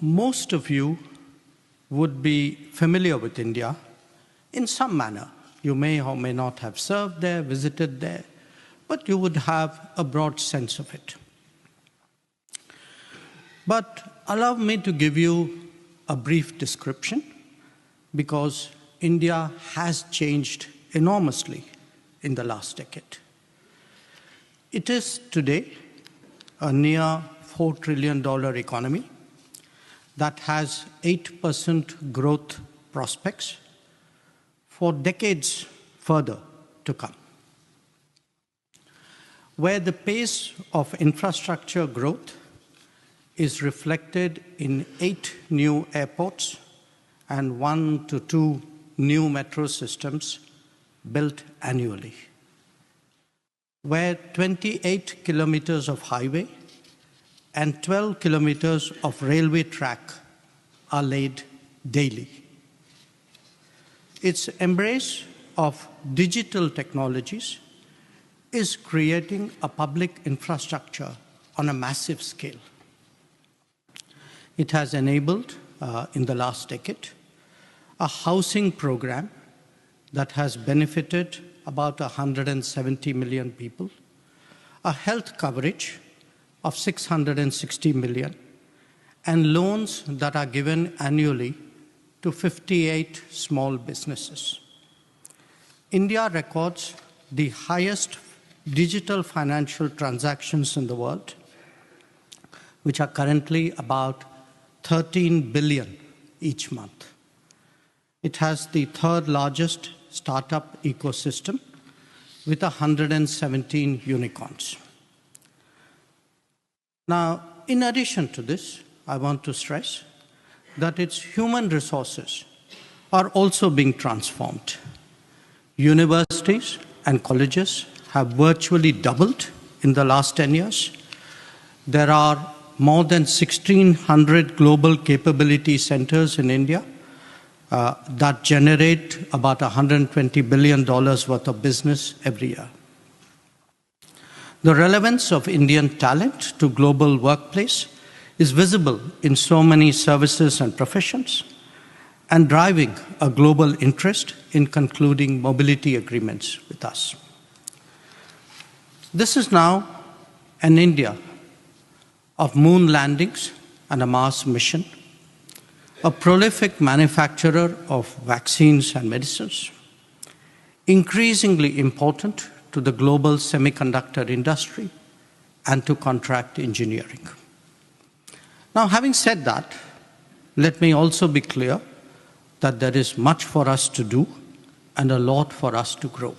Most of you would be familiar with India in some manner. You may or may not have served there, visited there, but you would have a broad sense of it. But allow me to give you a brief description, because India has changed enormously in the last decade. It is today a near $4 trillion economy that has 8% growth prospects for decades further to come, where the pace of infrastructure growth is reflected in 8 new airports and 1 to 2 new metro systems built annually, where 28 kilometers of highway and 12 kilometers of railway track are laid daily. Its embrace of digital technologies is creating a public infrastructure on a massive scale. It has enabled, in the last decade, a housing program that has benefited about 170 million people, a health coverage of 660 million, and loans that are given annually to 58 small businesses. India records the highest digital financial transactions in the world, which are currently about 13 billion each month. It has the 3rd largest startup ecosystem with 117 unicorns. Now, in addition to this, I want to stress that its human resources are also being transformed. Universities and colleges have virtually doubled in the last 10 years. There are more than 1,600 global capability centers in India that generate about $120 billion worth of business every year. The relevance of Indian talent to global workplace is visible in so many services and professions, and driving a global interest in concluding mobility agreements with us. This is now an India of moon landings and a Mars mission, a prolific manufacturer of vaccines and medicines, increasingly important to the global semiconductor industry and to contract engineering. Now, having said that, let me also be clear that there is much for us to do and a lot for us to grow.